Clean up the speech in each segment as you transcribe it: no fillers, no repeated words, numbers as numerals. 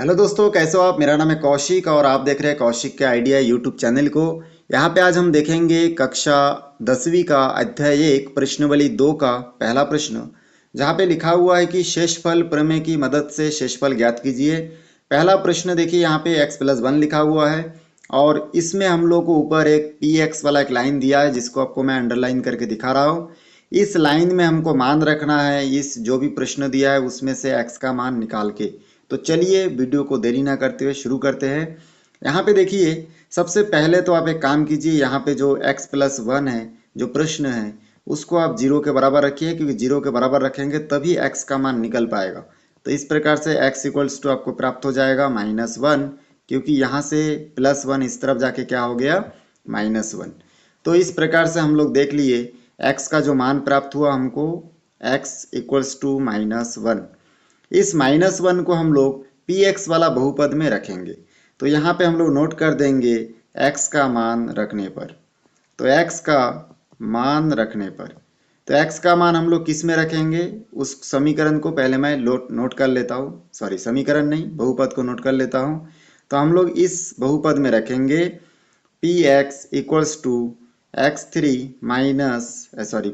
Hello दोस्तों, कैसे हो आप। मेरा नाम है कौशिक और आप देख रहे हैं कौशिक के आइडिया यूट्यूब चैनल को। यहाँ पे आज हम देखेंगे कक्षा 10वीं का अध्याय 1 प्रश्नावली 2 का पहला प्रश्न, जहाँ पे लिखा हुआ है कि शेषफल प्रमेय की मदद से शेषफल ज्ञात कीजिए। पहला प्रश्न देखिए, यहाँ पे x+1 लिखा हुआ है और इसमें हम लोग को ऊपर एक पी एक्स वाला एक लाइन दिया है, जिसको आपको मैं अंडरलाइन करके दिखा रहा हूँ। इस लाइन में हमको मान रखना है, इस जो भी प्रश्न दिया है उसमें से x का मान निकाल के। तो चलिए वीडियो को देरी ना करते हुए शुरू करते हैं। यहाँ पे देखिए, सबसे पहले तो आप एक काम कीजिए, यहाँ पे जो x+1 है, जो प्रश्न है, उसको आप 0 के बराबर रखिए, क्योंकि 0 के बराबर रखेंगे तभी x का मान निकल पाएगा। तो इस प्रकार से x इक्वल्स टू आपको प्राप्त हो जाएगा -1, क्योंकि यहाँ से +1 इस तरफ जाके क्या हो गया, -1। तो इस प्रकार से हम लोग देख लिए x का जो मान प्राप्त हुआ हमको, x इक्वल्स टू -1। इस -1 को हम लोग पी एक्स वाला बहुपद में रखेंगे। तो यहाँ पे हम लोग नोट कर देंगे x का मान रखने पर। तो x का मान रखने पर, तो x का मान हम लोग किस में रखेंगे, उस समीकरण को पहले मैं नोट कर लेता हूँ। सॉरी, समीकरण नहीं, बहुपद को नोट कर लेता हूँ। तो हम लोग इस बहुपद में रखेंगे p x equals to x3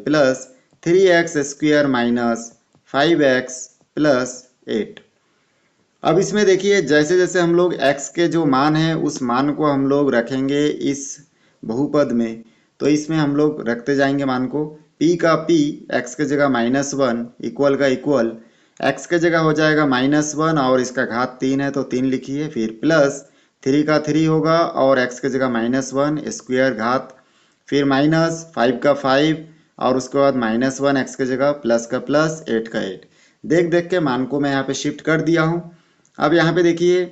plus 3x² minus 5x plus 8। अब इसमें देखिए, जैसे जैसे हम लोग x के जो मान है उस मान को हम लोग रखेंगे इस बहुपद में। तो इसमें हम लोग रखते जाएंगे मान को, p का p, x के जगह -1, इक्वल का इक्वल, x के जगह हो जाएगा -1 और इसका घात 3 है तो 3 लिखिए, फिर प्लस 3 का 3 होगा और x के जगह -1 स्क्वायर घात, फिर -5 का 5 और उसके बाद -1 x के जगह, प्लस का प्लस, 8 का 8। देख देख के मान को मैं यहाँ पे शिफ्ट कर दिया हूँ। अब यहाँ पे देखिए,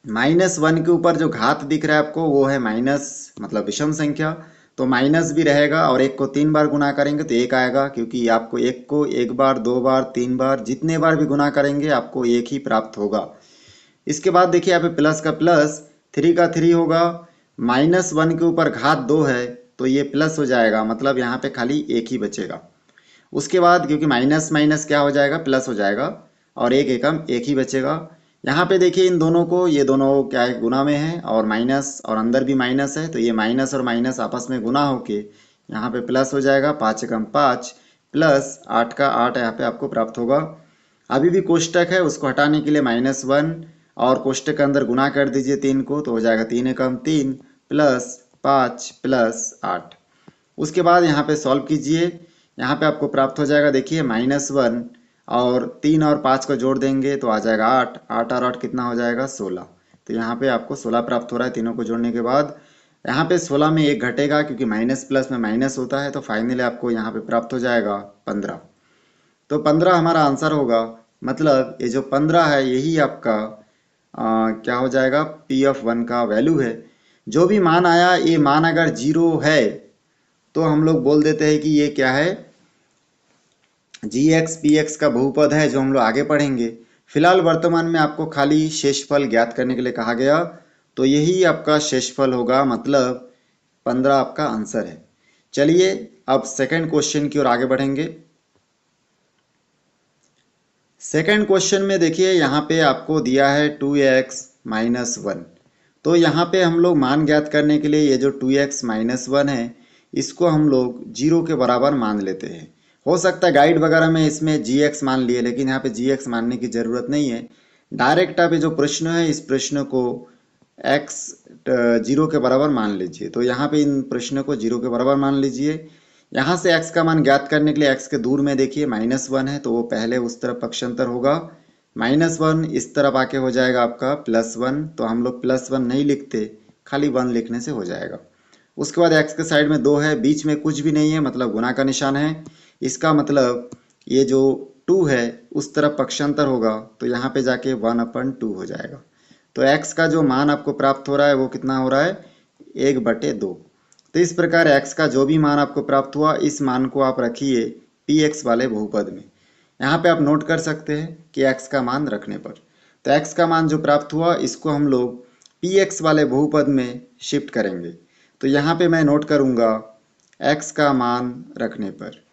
-1 के ऊपर जो घात दिख रहा है आपको वो है माइनस, मतलब विषम संख्या, तो माइनस भी रहेगा और एक को 3 बार गुना करेंगे तो 1 आएगा, क्योंकि आपको एक को 1 बार, 2 बार, 3 बार, जितने बार भी गुना करेंगे आपको 1 ही प्राप्त होगा। इसके बाद देखिए यहाँ पे प्लस का प्लस, 3 का 3 होगा, -1 के ऊपर घात 2 है तो ये प्लस हो जाएगा, मतलब यहाँ पे खाली 1 ही बचेगा। उसके बाद क्योंकि माइनस माइनस क्या हो जाएगा, प्लस हो जाएगा और एक एकम 1 ही बचेगा। यहाँ पे देखिए इन दोनों को, ये दोनों क्या है, गुना में है और माइनस और अंदर भी माइनस है, तो ये माइनस और माइनस आपस में गुना होके यहाँ पे प्लस हो जाएगा, 5 एकम 5 प्लस 8 का 8 यहाँ पे आपको प्राप्त होगा। अभी भी कोष्टक है, उसको हटाने के लिए -1 और कोष्टक के अंदर गुना कर दीजिए 3 को, तो हो जाएगा 3 एकम 3 प्लस 5 प्लस 8। उसके बाद यहाँ पे सॉल्व कीजिए, यहाँ पे आपको प्राप्त हो जाएगा, देखिए -1 और 3 और 5 को जोड़ देंगे तो आ जाएगा 8, 8 और 8 कितना हो जाएगा, 16। तो यहाँ पे आपको 16 प्राप्त हो रहा है तीनों को जोड़ने के बाद। यहाँ पे 16 में एक घटेगा, क्योंकि माइनस प्लस में माइनस होता है, तो फाइनली आपको यहाँ पे प्राप्त हो जाएगा 15। तो 15 हमारा आंसर होगा, मतलब ये जो 15 है यही आपका क्या हो जाएगा, P(1) का वैल्यू है। जो भी मान आया, ये मान अगर 0 है तो हम लोग बोल देते हैं कि ये क्या है, GX PX का बहुपद है, जो हम लोग आगे पढ़ेंगे। फिलहाल वर्तमान में आपको खाली शेषफल ज्ञात करने के लिए कहा गया, तो यही आपका शेषफल होगा, मतलब 15 आपका आंसर है। चलिए अब सेकंड क्वेश्चन की ओर आगे बढ़ेंगे। सेकंड क्वेश्चन में देखिए, यहाँ पे आपको दिया है 2x - 1। तो यहाँ पे हम लोग मान ज्ञात करने के लिए ये जो 2x - 1 है, इसको हम लोग 0 के बराबर मान लेते हैं। हो सकता है गाइड वगैरह में इसमें gx मान लिए, लेकिन यहाँ पे gx मानने की ज़रूरत नहीं है। डायरेक्ट आप ये जो प्रश्न है, इस प्रश्न को x 0 के बराबर मान लीजिए। तो यहाँ पे इन प्रश्नों को 0 के बराबर मान लीजिए। यहाँ से x का मान ज्ञात करने के लिए x के दूर में देखिए -1 है, तो वो पहले उस तरफ पक्षांतर होगा। -1 इस तरफ आके हो जाएगा आपका +1, तो हम लोग +1 नहीं लिखते, खाली 1 लिखने से हो जाएगा। उसके बाद x के साइड में 2 है, बीच में कुछ भी नहीं है, मतलब गुना का निशान है। इसका मतलब ये जो 2 है उस तरफ पक्षांतर होगा, तो यहाँ पे जाके 1/2 हो जाएगा। तो x का जो मान आपको प्राप्त हो रहा है वो कितना हो रहा है, 1/2। तो इस प्रकार x का जो भी मान आपको प्राप्त हुआ, इस मान को आप रखिए px वाले बहुपद में। यहाँ पे आप नोट कर सकते हैं कि x का मान रखने पर, तो x का मान जो प्राप्त हुआ इसको हम लोग px वाले बहुपद में शिफ्ट करेंगे। तो यहाँ पे मैं नोट करूँगा x का मान रखने पर।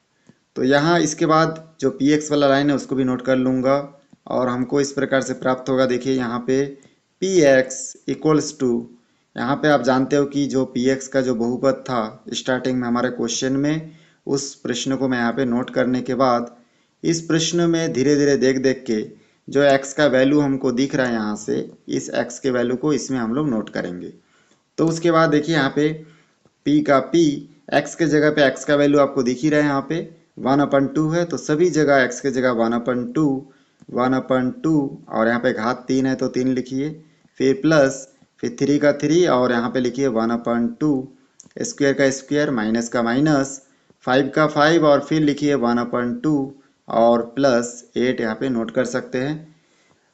तो यहाँ इसके बाद जो px वाला लाइन है उसको भी नोट कर लूँगा, और हमको इस प्रकार से प्राप्त होगा। देखिए यहाँ पे px इक्वल्स टू, यहाँ पे आप जानते हो कि जो px का जो बहुपद था स्टार्टिंग में हमारे क्वेश्चन में, उस प्रश्न को मैं यहाँ पे नोट करने के बाद इस प्रश्न में धीरे धीरे देख देख के जो x का वैल्यू हमको दिख रहा है यहाँ से, इस x के वैल्यू को इसमें हम लोग नोट करेंगे। तो उसके बाद देखिए यहाँ पे p का p, x के जगह पे x का वैल्यू आपको दिख ही रहा है यहाँ पे 1/2 है, तो सभी जगह x के जगह 1/2 और यहाँ पे घात 3 है तो 3 लिखिए, फिर प्लस, फिर 3 का 3 और यहाँ पे लिखिए 1/2, स्क्वायर का स्क्वायर, माइनस का माइनस, 5 का 5 और फिर लिखिए 1/2 और प्लस 8 यहाँ पे नोट कर सकते हैं।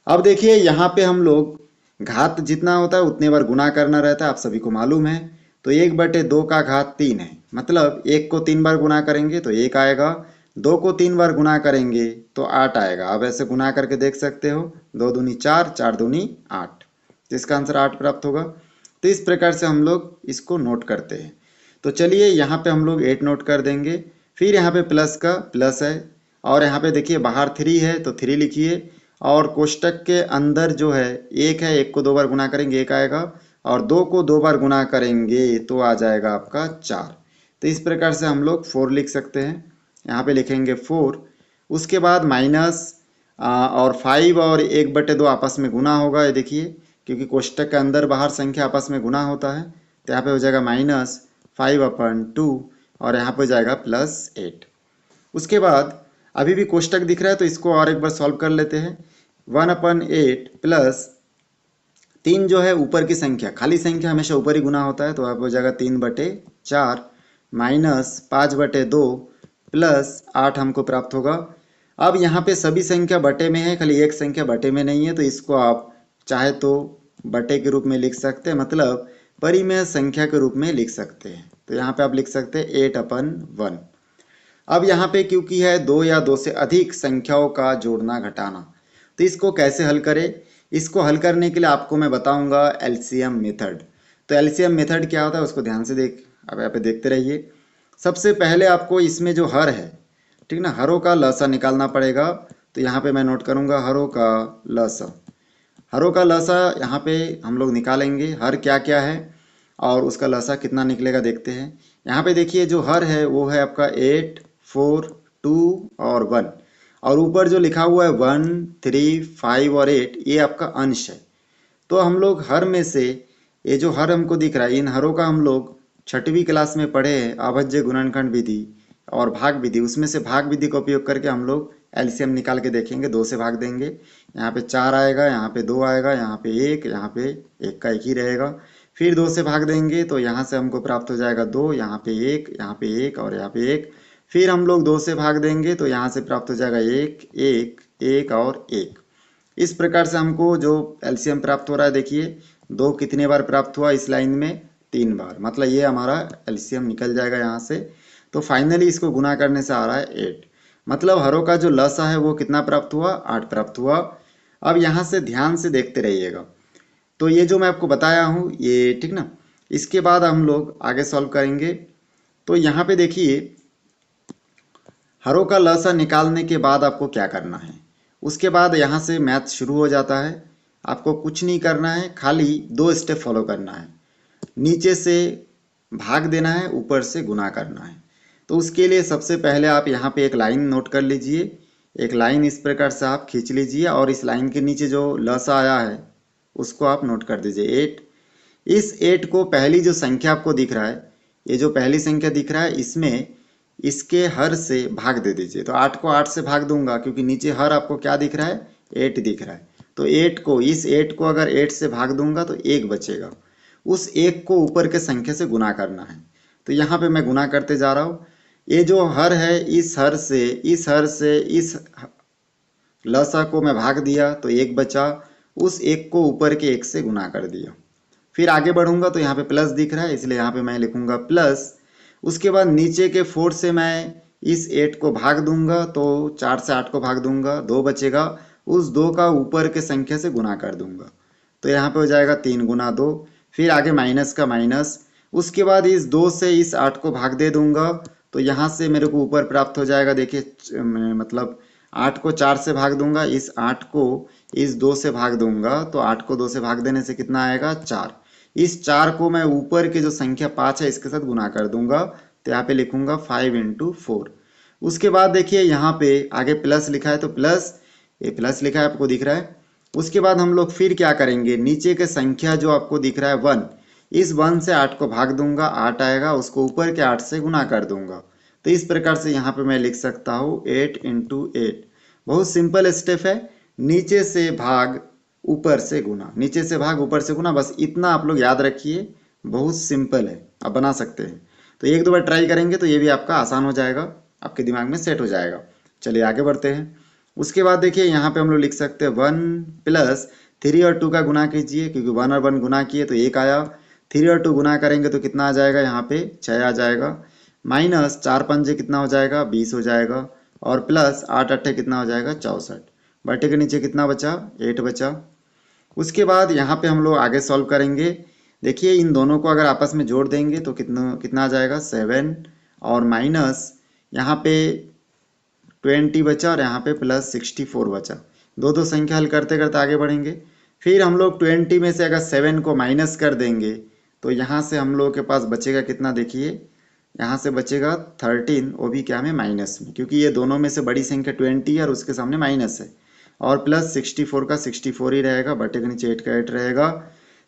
अब देखिए यहाँ पे हम लोग घात जितना होता है उतने बार गुना करना रहता है, आप सभी को मालूम है। तो 1/2 का घात 3 है, मतलब 1 को 3 बार गुना करेंगे तो 1 आएगा, 2 को 3 बार गुना करेंगे तो 8 आएगा। अब ऐसे गुना करके देख सकते हो, 2 दूनी 4, 4 दूनी 8, जिसका आंसर 8 प्राप्त होगा। तो इस प्रकार से हम लोग इसको नोट करते हैं। तो चलिए यहाँ पे हम लोग 8 नोट कर देंगे, फिर यहाँ पे प्लस का प्लस है और यहाँ पे देखिए बाहर 3 है तो 3 लिखिए, और कोष्टक के अंदर जो है 1 है, 1 को 2 बार गुना करेंगे 1 आएगा, और 2 को 2 बार गुना करेंगे तो आ जाएगा आपका 4। तो इस प्रकार से हम लोग 4 लिख सकते हैं, यहाँ पे लिखेंगे 4। उसके बाद माइनस और 5 और 1/2 आपस में गुना होगा, ये देखिए, क्योंकि कोष्टक के अंदर बाहर संख्या आपस में गुना होता है, तो यहाँ पे हो जाएगा -5/2 और यहाँ पे हो जाएगा +8। उसके बाद अभी भी कोष्टक दिख रहा है तो इसको और एक बार सॉल्व कर लेते हैं। 1/8 प्लस 3 जो है ऊपर की संख्या, खाली संख्या हमेशा ऊपर ही गुना होता है, तो आप हो जाएगा 3/4 माइनस 5/2 प्लस 8 हमको प्राप्त होगा। अब यहाँ पे सभी संख्या बटे में है, खाली एक संख्या बटे में नहीं है, तो इसको आप चाहे तो बटे के रूप में लिख सकते हैं, मतलब परिमेय संख्या के रूप में लिख सकते हैं। तो यहाँ पे आप लिख सकते हैं 8/1। अब यहाँ पे क्योंकि है 2 या 2 से अधिक संख्याओं का जोड़ना घटाना, तो इसको कैसे हल करें? इसको हल करने के लिए आपको मैं बताऊंगा एलसीएम मेथड। तो एलसीएम मेथड क्या होता है उसको ध्यान से अब यहाँ पे देखते रहिए। सबसे पहले आपको इसमें जो हर है, ठीक ना, हरों का लसा निकालना पड़ेगा। तो यहाँ पे मैं नोट करूंगा हरों का लसा। हरों का लसा यहाँ पे हम लोग निकालेंगे, हर क्या क्या है और उसका लसा कितना निकलेगा देखते हैं। यहाँ पे देखिए जो हर है वो है आपका 8, 4, 2 और 1, और ऊपर जो लिखा हुआ है 1, 3, 5 और 8, ये आपका अंश है। तो हम लोग हर में से ये जो हर हमको दिख रहा है, इन हरों का हम लोग 6वीं क्लास में पढ़े हैं, अभज्य गुणनखंड विधि और भाग विधि, उसमें से भाग विधि का उपयोग करके हम लोग एलसीएम निकाल के देखेंगे। 2 से भाग देंगे, यहाँ पे 4 आएगा, यहाँ पे 2 आएगा, यहाँ पे 1, यहाँ पे 1 का 1 ही रहेगा। फिर 2 से भाग देंगे तो यहाँ से हमको प्राप्त हो जाएगा 2, यहाँ पे 1, यहाँ पे 1 और यहाँ पे 1। फिर हम लोग 2 से भाग देंगे तो यहाँ से प्राप्त हो जाएगा 1, 1, 1 और 1। इस प्रकार से हमको जो एलसीएम प्राप्त हो रहा है, देखिए 2 कितने बार प्राप्त हुआ इस लाइन में, 3 बार, मतलब ये हमारा एलसीएम निकल जाएगा यहाँ से। तो फाइनली इसको गुना करने से आ रहा है 8, मतलब हरों का जो लसा है वो कितना प्राप्त हुआ, 8 प्राप्त हुआ। अब यहाँ से ध्यान से देखते रहिएगा। तो ये जो मैं आपको बताया हूँ ये, ठीक ना, इसके बाद हम लोग आगे सॉल्व करेंगे। तो यहाँ पे देखिए हरों का लसा निकालने के बाद आपको क्या करना है, उसके बाद यहाँ से मैथ शुरू हो जाता है। आपको कुछ नहीं करना है, खाली 2 स्टेप फॉलो करना है। नीचे से भाग देना है, ऊपर से गुना करना है। तो उसके लिए सबसे पहले आप यहाँ पे एक लाइन नोट कर लीजिए, एक लाइन इस प्रकार से आप खींच लीजिए और इस लाइन के नीचे जो लसा आया है उसको आप नोट कर दीजिए 8। इस 8 को पहली जो संख्या आपको दिख रहा है, ये जो पहली संख्या दिख रहा है, इसमें इसके हर से भाग दे दीजिए। तो 8 को 8 से भाग दूंगा क्योंकि नीचे हर आपको क्या दिख रहा है, 8 दिख रहा है। तो 8 को, इस 8 को अगर 8 से भाग दूंगा तो 1 बचेगा, उस 1 को ऊपर के संख्या से गुना करना है। तो यहाँ पे मैं गुना करते जा रहा हूँ। ये जो हर है, इस हर से इस लसा को मैं भाग दिया तो 1 बचा, उस 1 को ऊपर के 1 से गुना कर दिया। फिर आगे बढ़ूंगा तो यहाँ पे प्लस दिख रहा है, इसलिए यहाँ पे मैं लिखूंगा प्लस। उसके बाद नीचे के 4 से मैं इस 8 को भाग दूंगा, तो 4 से 8 को भाग दूंगा, 2 बचेगा, उस 2 का ऊपर के संख्या से गुना कर दूंगा। तो यहाँ पे हो जाएगा 3 गुना 2। फिर आगे माइनस का माइनस, उसके बाद इस 2 से इस 8 को भाग दे दूंगा, तो यहाँ से मेरे को ऊपर प्राप्त हो जाएगा, देखिए मतलब 8 को 4 से भाग दूंगा, इस 8 को इस 2 से भाग दूंगा, तो 8 को 2 से भाग देने से कितना आएगा 4। इस 4 को मैं ऊपर की जो संख्या 5 है इसके साथ गुना कर दूंगा, तो यहाँ पे लिखूंगा 5 इंटू 4। उसके बाद देखिए यहाँ पे आगे प्लस लिखा है, तो प्लस, ये प्लस लिखा है आपको दिख रहा है। उसके बाद हम लोग फिर क्या करेंगे, नीचे के संख्या जो आपको दिख रहा है 1, इस 1 से 8 को भाग दूंगा, 8 आएगा, उसको ऊपर के 8 से गुना कर दूंगा। तो इस प्रकार से यहाँ पे मैं लिख सकता हूँ 8 इंटू 8। बहुत सिंपल स्टेप है, नीचे से भाग ऊपर से गुना, नीचे से भाग ऊपर से गुना, बस इतना आप लोग याद रखिए, बहुत सिंपल है, आप बना सकते हैं। तो एक दो बार ट्राई करेंगे तो ये भी आपका आसान हो जाएगा, आपके दिमाग में सेट हो जाएगा। चलिए आगे बढ़ते हैं। उसके बाद देखिए यहाँ पे हम लोग लिख सकते हैं 1 प्लस 3 और 2 का गुना कीजिए, क्योंकि 1 और 1 गुना किए तो 1 आया, 3 और 2 गुना करेंगे तो कितना आ जाएगा, यहाँ पे 6 आ जाएगा, माइनस 4 पंजे कितना हो जाएगा 20 हो जाएगा, और प्लस 8 अट्ठे कितना हो जाएगा 64। बटे के नीचे कितना बचा 8 बचा। उसके बाद यहाँ पे हम लोग आगे सॉल्व करेंगे। देखिए इन दोनों को अगर आपस में जोड़ देंगे तो कितना कितना आ जाएगा 7, और माइनस यहाँ पे 20 बचा, और यहाँ पे प्लस 64 बचा। दो दो संख्या हल करते करते आगे बढ़ेंगे। फिर हम लोग 20 में से अगर 7 को माइनस कर देंगे तो यहाँ से हम लोग के पास बचेगा कितना, देखिए यहाँ से बचेगा 13, वो भी क्या में माइनस में, क्योंकि ये दोनों में से बड़ी संख्या 20 है और उसके सामने माइनस है, और प्लस 64 का 64 ही रहेगा, बटे के नीचे 8 का 8 रहेगा।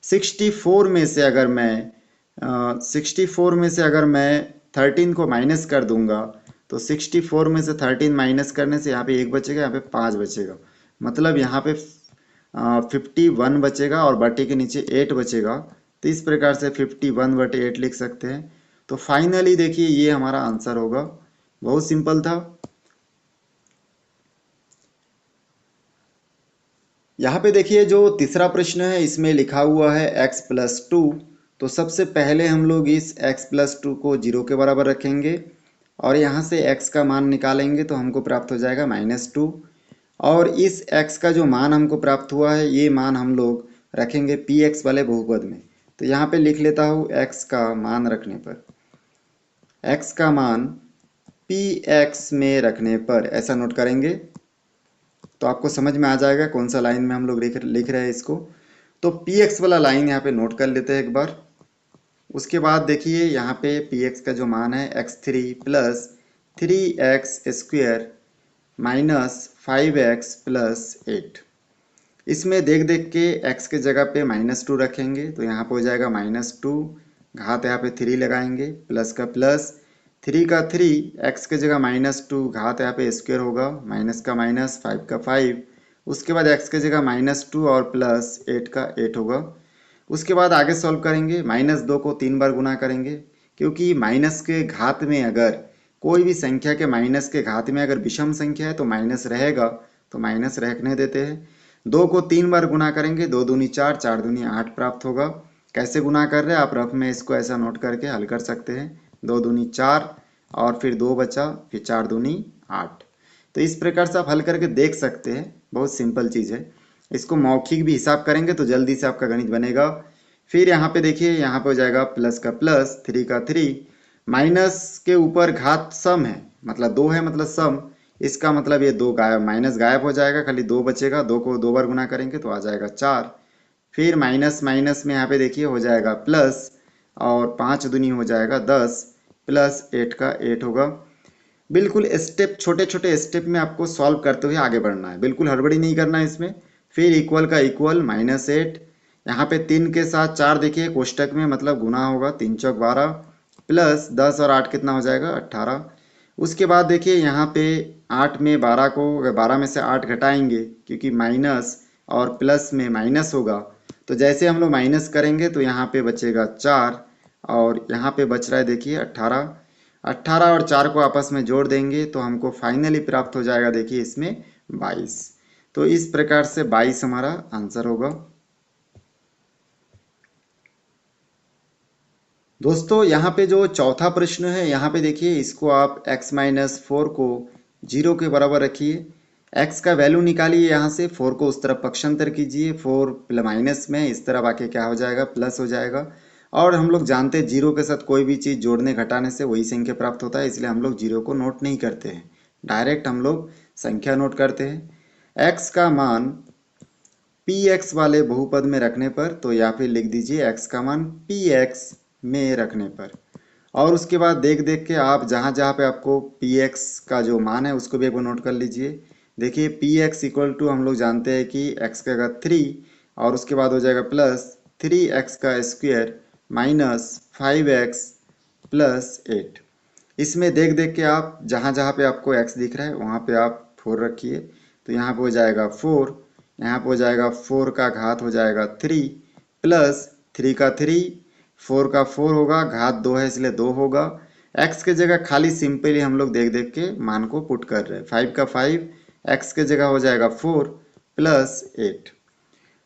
64 में से अगर मैं 13 को माइनस कर दूंगा तो 64 में से 13 माइनस करने से यहाँ पे 1 बचेगा, यहाँ पे 5 बचेगा, मतलब यहाँ पे 51 बचेगा, और बटे के नीचे 8 बचेगा। तो इस प्रकार से 51 बटे 8 लिख सकते हैं। तो फाइनली देखिए ये हमारा आंसर होगा, बहुत सिंपल था। यहाँ पे देखिए जो तीसरा प्रश्न है इसमें लिखा हुआ है x+2। तो सबसे पहले हम लोग इस x+2 को 0 के बराबर रखेंगे, और यहाँ से x का मान निकालेंगे तो हमको प्राप्त हो जाएगा -2। और इस x का जो मान हमको प्राप्त हुआ है ये मान हम लोग रखेंगे px वाले बहुपद में। तो यहाँ पे लिख लेता हूँ x का मान रखने पर, x का मान px में रखने पर ऐसा नोट करेंगे तो आपको समझ में आ जाएगा कौन सा लाइन में हम लोग लिख रहे हैं इसको। तो px वाला लाइन यहाँ पे नोट कर लेते हैं एक बार। उसके बाद देखिए यहाँ पे px का जो मान है x3 plus 3x² minus 5x plus 8। इसमें देख देख के x के जगह पे -2 रखेंगे तो यहाँ पे हो जाएगा -2, घात यहाँ पे 3 लगाएंगे, प्लस का प्लस 3 का 3, x के जगह -2, घात यहाँ पे स्क्वायर होगा, माइनस का माइनस 5 का 5। उसके बाद x के जगह -2 और प्लस 8 का 8 होगा। उसके बाद आगे सॉल्व करेंगे, -2 को 3 बार गुना करेंगे, क्योंकि माइनस के घात में अगर कोई भी संख्या के माइनस के घात में अगर विषम संख्या है तो माइनस रहेगा, तो माइनस रखने देते हैं। 2 को 3 बार गुना करेंगे, 2 दूनी 4, 4 दूनी 8 प्राप्त होगा। कैसे गुना कर रहे हैं आप रफ में इसको ऐसा नोट करके हल कर सकते हैं, 2 दूनी 4 और फिर 2 बचा, फिर 4 दूनी 8। तो इस प्रकार से आप हल करके देख सकते हैं, बहुत सिंपल चीज़ है। इसको मौखिक भी हिसाब करेंगे तो जल्दी से आपका गणित बनेगा। फिर यहाँ पे देखिए यहाँ पे हो जाएगा प्लस का प्लस 3 का 3, माइनस के ऊपर घात सम है, मतलब 2 है मतलब सम, इसका मतलब ये 2 गायब, माइनस गायब हो जाएगा, खाली 2 बचेगा, 2 को 2 बार गुना करेंगे तो आ जाएगा 4। फिर माइनस माइनस में यहाँ पे देखिए हो जाएगा प्लस, और 5 दूनी हो जाएगा 10, प्लस 8 का 8 होगा। बिल्कुल स्टेप, छोटे छोटे स्टेप में आपको सॉल्व करते हुए आगे बढ़ना है, बिल्कुल हड़बड़ी नहीं करना है इसमें। फिर इक्वल का इक्वल -8, यहाँ पे 3 के साथ 4 देखिए कोष्टक में, मतलब गुना होगा, 3 चौक 12, प्लस 10 और 8 कितना हो जाएगा 18। उसके बाद देखिए यहाँ पे 8 में 12 को, 12 में से 8 घटाएंगे क्योंकि माइनस और प्लस में माइनस होगा, तो जैसे हम लोग माइनस करेंगे तो यहाँ पे बचेगा 4, और यहाँ पे बच रहा है देखिए 18। 18 और 4 को आपस में जोड़ देंगे तो हमको फाइनली प्राप्त हो जाएगा देखिए इसमें 22। तो इस प्रकार से 22 हमारा आंसर होगा। दोस्तों यहाँ पे जो चौथा प्रश्न है यहाँ पे देखिए, इसको आप x-4 को 0 के बराबर रखिए, x का वैल्यू निकालिए, यहाँ से 4 को उस तरफ पक्षांतर कीजिए, 4 माइनस में इस तरफ आके क्या हो जाएगा प्लस हो जाएगा। और हम लोग जानते हैं 0 के साथ कोई भी चीज़ जोड़ने घटाने से वही संख्या प्राप्त होता है, इसलिए हम लोग 0 को नोट नहीं करते हैं, डायरेक्ट हम लोग संख्या नोट करते हैं। x का मान px वाले बहुपद में रखने पर, तो या फिर लिख दीजिए x का मान px में रखने पर। और उसके बाद देख देख के आप जहाँ जहाँ पे आपको px का जो मान है उसको भी एक बार नोट कर लीजिए। देखिए px इक्वल टू हम लोग जानते हैं कि x का 3 और उसके बाद हो जाएगा प्लस 3x का स्क्वायर माइनस 5x प्लस 8। इसमें देख देख के आप जहाँ जहाँ पे आपको x दिख रहा है वहाँ पे आप 4 रखिए। तो यहाँ पे हो जाएगा 4, यहाँ पे हो जाएगा 4 का घात हो जाएगा 3 प्लस 3 का 3, 4 का 4 होगा, घात 2 है इसलिए 2 होगा। x के जगह खाली सिंपली हम लोग देख देख के मान को पुट कर रहे हैं। 5 का 5, x के जगह हो जाएगा 4 प्लस 8।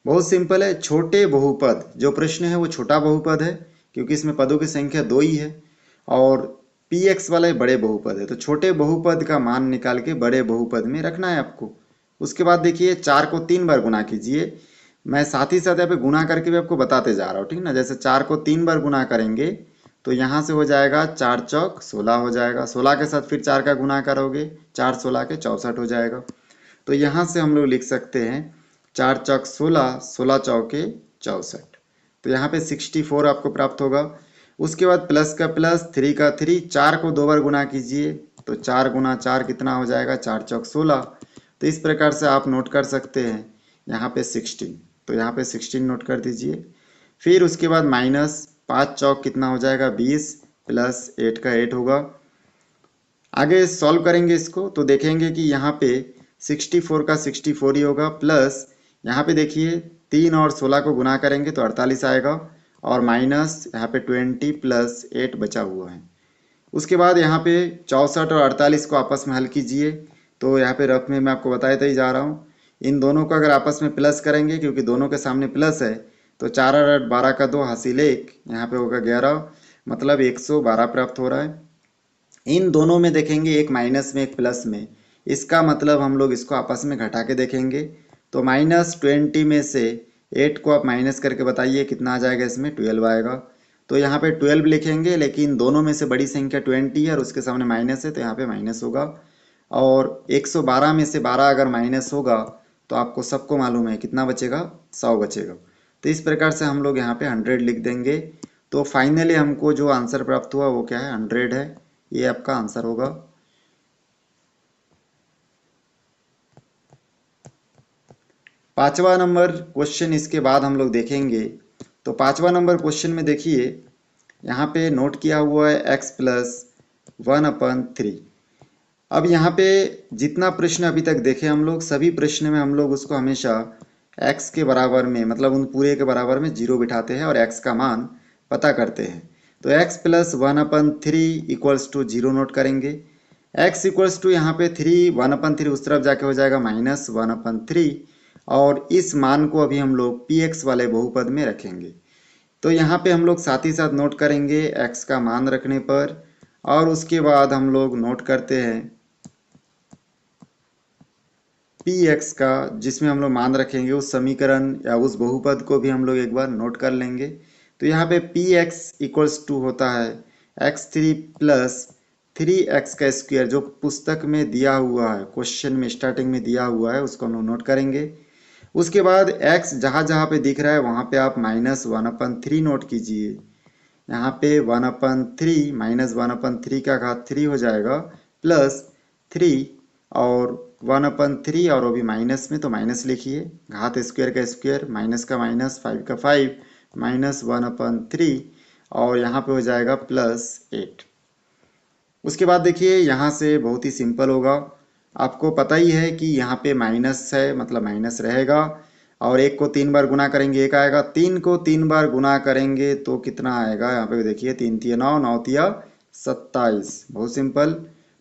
बहुत सिंपल है। छोटे बहुपद जो प्रश्न है वो छोटा बहुपद है क्योंकि इसमें पदों की संख्या 2 ही है, और px वाला बड़े बहुपद है। तो छोटे बहुपद का मान निकाल के बड़े बहुपद में रखना है आपको। उसके बाद देखिए 4 को 3 बार गुना कीजिए। मैं साथ ही साथ यहाँ पे गुना करके भी आपको बताते जा रहा हूँ, ठीक ना। जैसे 4 को 3 बार गुना करेंगे तो यहाँ से हो जाएगा 4 चौक 16 हो जाएगा। 16 के साथ फिर 4 का गुना करोगे, 4 16 के 64 हो जाएगा। तो यहाँ से हम लोग लिख सकते हैं 4 चौक 16, 16 चौके 64। तो यहाँ पे 64 आपको प्राप्त होगा। उसके बाद प्लस का प्लस, 3 का 3, 4 को 2 बार गुना कीजिए तो 4 गुना 4 कितना हो जाएगा, 4 चौक 16। तो इस प्रकार से आप नोट कर सकते हैं यहाँ पे 16। तो यहाँ पे 16 नोट कर दीजिए। फिर उसके बाद माइनस 5 चौक कितना हो जाएगा, 20 प्लस 8 का 8 होगा। आगे सॉल्व करेंगे इसको तो देखेंगे कि यहाँ पे 64 का 64 ही होगा, प्लस यहाँ पे देखिए 3 और 16 को गुना करेंगे तो 48 आएगा, और माइनस यहाँ पे 20 प्लस 8 बचा हुआ है। उसके बाद यहाँ पे 64 और 48 को आपस में हल कीजिए। तो यहाँ पे रफ में मैं आपको बताते ही जा रहा हूँ। इन दोनों को अगर आपस में प्लस करेंगे, क्योंकि दोनों के सामने प्लस है, तो 4 और 8 12 का 2 हासिल 1, यहाँ पे होगा 11, मतलब 112 प्राप्त हो रहा है। इन दोनों में देखेंगे एक माइनस में एक प्लस में, इसका मतलब हम लोग इसको आपस में घटा के देखेंगे। तो -20 में से 8 को आप माइनस करके बताइए कितना आ जाएगा, इसमें 12 आएगा। तो यहाँ पे 12 लिखेंगे, लेकिन दोनों में से बड़ी संख्या 20 है और उसके सामने माइनस है तो यहाँ पे माइनस होगा। और 112 में से 12 अगर माइनस होगा तो आपको सबको मालूम है कितना बचेगा, 100 बचेगा। तो इस प्रकार से हम लोग यहाँ पे 100 लिख देंगे। तो फाइनली हमको जो आंसर प्राप्त हुआ वो क्या है, 100 है। ये आपका आंसर होगा। पांचवा नंबर क्वेश्चन इसके बाद हम लोग देखेंगे। तो पांचवा नंबर क्वेश्चन में देखिए यहाँ पे नोट किया हुआ है x प्लस 1/3। अब यहाँ पे जितना प्रश्न अभी तक देखे हम लोग, सभी प्रश्न में हम लोग उसको हमेशा x के बराबर में, मतलब उन पूरे के बराबर में 0 बिठाते हैं और x का मान पता करते हैं। तो x plus 1/3 equals to 0 note करेंगे। x इक्वल्स टू यहाँ पे 3, 1/3 उस तरफ जाके हो जाएगा -1/3, और इस मान को अभी हम लोग px वाले बहुपद में रखेंगे। तो यहाँ पे हम लोग साथ ही साथ नोट करेंगे x का मान रखने पर, और उसके बाद हम लोग नोट करते हैं px का, जिसमें हम लोग मान रखेंगे उस समीकरण या उस बहुपद को भी हम लोग एक बार नोट कर लेंगे। तो यहाँ पे px इक्वल्स टू होता है x3 प्लस 3x का स्क्वायर, जो पुस्तक में दिया हुआ है, क्वेश्चन में स्टार्टिंग में दिया हुआ है, उसको हम लोग नोट करेंगे। उसके बाद x जहाँ जहाँ पे दिख रहा है वहाँ पे आप -1/3 नोट कीजिए। यहाँ पे 1/3 -1/3 का घात 3 हो जाएगा, प्लस 3 और 1/3 और वो भी माइनस में, तो माइनस लिखिए, घात स्क्वायर का स्क्वायर, माइनस का माइनस, 5 का 5, -1/3 और यहाँ पे हो जाएगा प्लस 8। उसके बाद देखिए यहाँ से बहुत ही सिंपल होगा। आपको पता ही है कि यहाँ पे माइनस है मतलब माइनस रहेगा, और 1 को 3 बार गुना करेंगे 1 आएगा, 3 को 3 बार गुना करेंगे तो कितना आएगा, यहाँ पे देखिए 3 तिया 9, 9 तिया 27, बहुत सिंपल।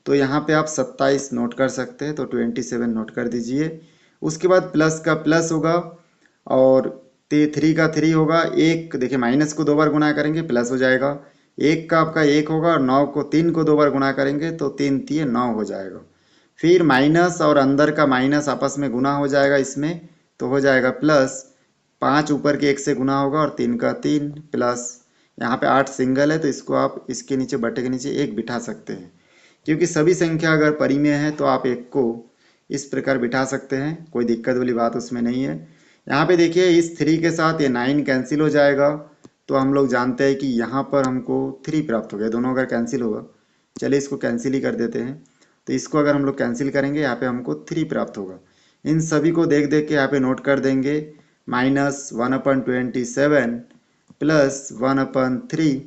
तो यहाँ पे आप 27 नोट कर सकते हैं, तो 27 नोट कर दीजिए। उसके बाद प्लस का प्लस होगा और 3 का 3 होगा। एक देखिए माइनस को 2 बार गुना करेंगे प्लस हो जाएगा, 1 का आपका 1 होगा, और 9 को 3 को 2 बार गुना करेंगे तो 3 तिये 9 हो जाएगा। फिर माइनस और अंदर का माइनस आपस में गुना हो जाएगा इसमें, तो हो जाएगा प्लस 5 ऊपर के 1 से गुना होगा और 3 का 3 प्लस, यहाँ पे 8 सिंगल है तो इसको आप इसके नीचे बटे के नीचे 1 बिठा सकते हैं, क्योंकि सभी संख्या अगर परिमेय है तो आप 1 को इस प्रकार बिठा सकते हैं, कोई दिक्कत वाली बात उसमें नहीं है। यहाँ पे देखिए इस 3 के साथ ये 9 कैंसिल हो जाएगा, तो हम लोग जानते हैं कि यहाँ पर हमको 3 प्राप्त हो गया। दोनों अगर कैंसिल होगा, चलिए इसको कैंसिल ही कर देते हैं। तो इसको अगर हम लोग कैंसिल करेंगे, यहाँ पे हमको 3 प्राप्त होगा। इन सभी को देख देख के यहाँ पे नोट कर देंगे, -1/27 प्लस 1/3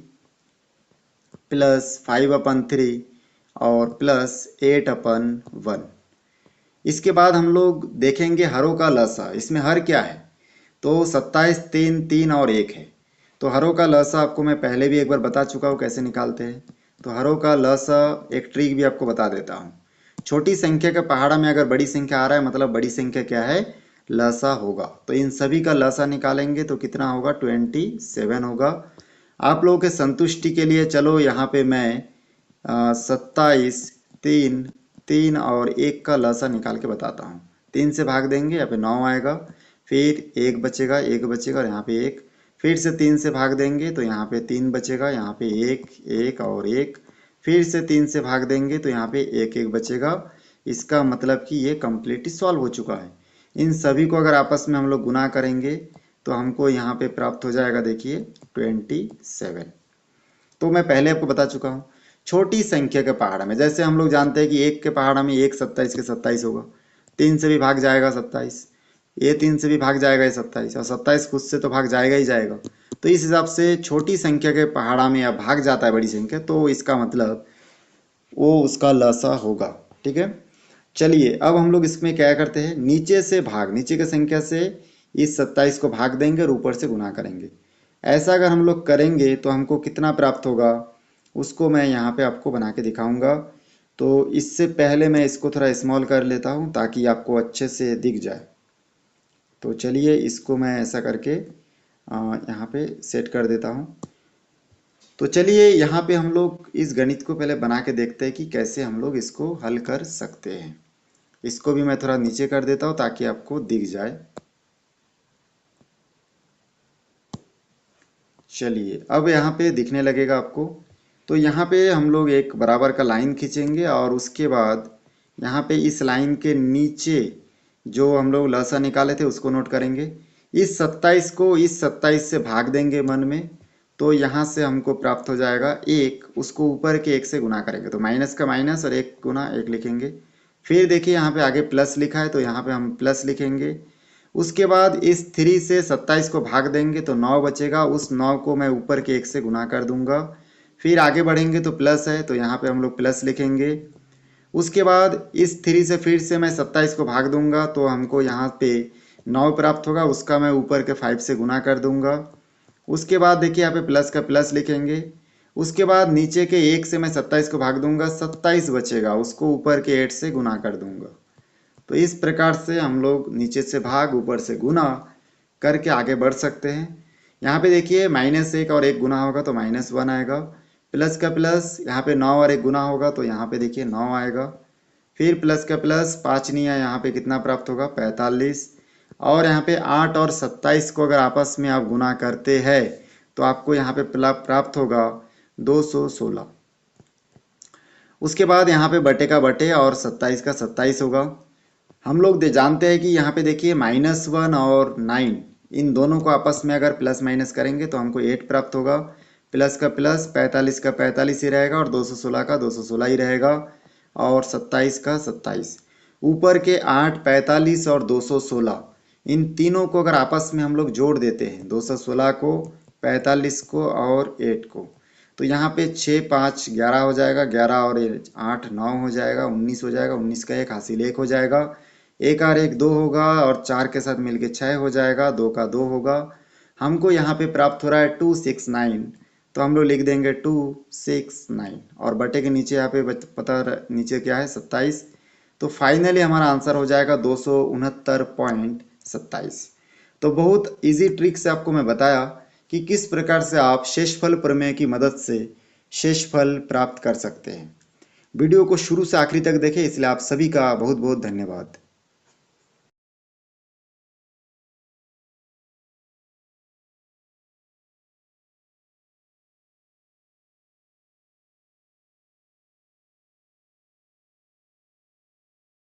प्लस 5/3 और प्लस 8/1। इसके बाद हम लोग देखेंगे हरों का लसा। इसमें हर क्या है, तो 27, 3, 3 और 1 है। तो हरों का लसा आपको मैं पहले भी एक बार बता चुका हूँ कैसे निकालते हैं। तो हरों का लसा एक ट्रिक भी आपको बता देता हूँ। छोटी संख्या के पहाड़ा में अगर बड़ी संख्या आ रहा है, मतलब बड़ी संख्या क्या है, लसा होगा। तो इन सभी का लसा निकालेंगे तो कितना होगा, 27 होगा। आप लोगों के संतुष्टि के लिए चलो यहाँ पे मैं 27, 3, 3 और 1 का लसा निकाल के बताता हूँ। 3 से भाग देंगे, यहाँ पे 9 आएगा, फिर 1 बचेगा, 1 बचेगा और यहाँ पे 1, फिर से 3 से भाग देंगे तो यहाँ पे 3 बचेगा, यहाँ पे 1, 1 और 1, फिर से 3 से भाग देंगे तो यहाँ पे 1, 1 बचेगा। इसका मतलब कि ये कम्प्लीटली सॉल्व हो चुका है। इन सभी को अगर आपस में हम लोग गुना करेंगे तो हमको यहाँ पे प्राप्त हो जाएगा, देखिए 27। तो मैं पहले आपको बता चुका हूँ, छोटी संख्या के पहाड़ा में जैसे हम लोग जानते हैं कि 1 के पहाड़ा में 1 27 के 27 होगा, 3 से भी भाग जाएगा 27, ये 3 से भी भाग जाएगा ये 27, और 27 खुद से तो भाग जाएगा ही जाएगा। तो इस हिसाब से छोटी संख्या के पहाड़ा में या भाग जाता है बड़ी संख्या, तो इसका मतलब वो उसका लसा होगा। ठीक है, चलिए अब हम लोग इसमें क्या करते हैं, नीचे से भाग, नीचे की संख्या से इस 27 को भाग देंगे और ऊपर से गुना करेंगे। ऐसा अगर हम लोग करेंगे तो हमको कितना प्राप्त होगा, उसको मैं यहाँ पे आपको बना के दिखाऊंगा। तो इससे पहले मैं इसको थोड़ा स्मॉल कर लेता हूँ ताकि आपको अच्छे से दिख जाए। तो चलिए इसको मैं ऐसा करके यहाँ पे सेट कर देता हूँ। तो चलिए यहाँ पे हम लोग इस गणित को पहले बना के देखते हैं कि कैसे हम लोग इसको हल कर सकते हैं। इसको भी मैं थोड़ा नीचे कर देता हूँ ताकि आपको दिख जाए। चलिए अब यहाँ पे दिखने लगेगा आपको। तो यहाँ पे हम लोग एक बराबर का लाइन खींचेंगे और उसके बाद यहाँ पे इस लाइन के नीचे जो हम लोग लसा निकाले थे उसको नोट करेंगे। इस 27 को इस 27 से भाग देंगे मन में, तो यहाँ से हमको प्राप्त हो जाएगा 1, उसको ऊपर के 1 से गुना करेंगे तो माइनस का माइनस और 1 गुना 1 लिखेंगे। फिर देखिए यहाँ पे आगे प्लस लिखा है तो यहाँ पे हम प्लस लिखेंगे। उसके बाद इस 3 से 27 को भाग देंगे तो 9 बचेगा, उस 9 को मैं ऊपर के 1 से गुना कर दूंगा। फिर आगे बढ़ेंगे तो प्लस है तो यहाँ पे हम लोग प्लस लिखेंगे। उसके बाद इस 3 से फिर से मैं 27 को भाग दूंगा तो हमको यहाँ पे 9 प्राप्त होगा, उसका मैं ऊपर के 5 से गुना कर दूंगा। उसके बाद देखिए यहाँ पे प्लस का प्लस लिखेंगे। उसके बाद नीचे के 1 से मैं 27 को भाग दूंगा, 27 बचेगा, उसको ऊपर के 8 से गुना कर दूंगा। तो इस प्रकार से हम लोग नीचे से भाग ऊपर से गुना करके आगे बढ़ सकते हैं। यहाँ पे देखिए -1 और 1 गुना होगा तो -1 आएगा, प्लस का प्लस यहाँ पे 9 और 1 गुना होगा तो यहाँ पे देखिए 9 आएगा, फिर प्लस का प्लस 5 नहीं है, यहाँ पे कितना प्राप्त होगा 45, और यहाँ पे 8 और 27 को अगर आपस में आप गुना करते हैं तो आपको यहाँ पे प्राप्त होगा 216। उसके बाद यहाँ पे बटे का बटे और 27 का 27 होगा। हम लोग जानते हैं कि यहाँ पे देखिए -1 और 9 इन दोनों को आपस में अगर प्लस माइनस करेंगे तो हमको 8 प्राप्त होगा, प्लस का प्लस 45 का 45 ही रहेगा और 216 का 216 ही रहेगा और 27 का 27। ऊपर के 8, 45 और 216 इन तीनों को अगर आपस में हम लोग जोड़ देते हैं, 216 को, 45 को और 8 को, तो यहाँ पे 6, 5, 11 हो जाएगा, 11 और 8, 9 हो जाएगा, 19 हो जाएगा, 19 का 1 हासिल 1 हो जाएगा, 1 और 1 2 होगा और 4 के साथ मिलके 6 हो जाएगा, 2 का 2 होगा। हमको यहाँ पे प्राप्त हो रहा है 269, तो हम लोग लिख देंगे 269 और बटे के नीचे यहाँ पे पता नीचे क्या है 27। तो फाइनली हमारा आंसर हो जाएगा 269.27। तो बहुत इजी ट्रिक से आपको मैं बताया कि किस प्रकार से आप शेषफल प्रमेय की मदद से शेषफल प्राप्त कर सकते हैं। वीडियो को शुरू से आखिरी तक देखें, इसलिए आप सभी का बहुत बहुत धन्यवाद।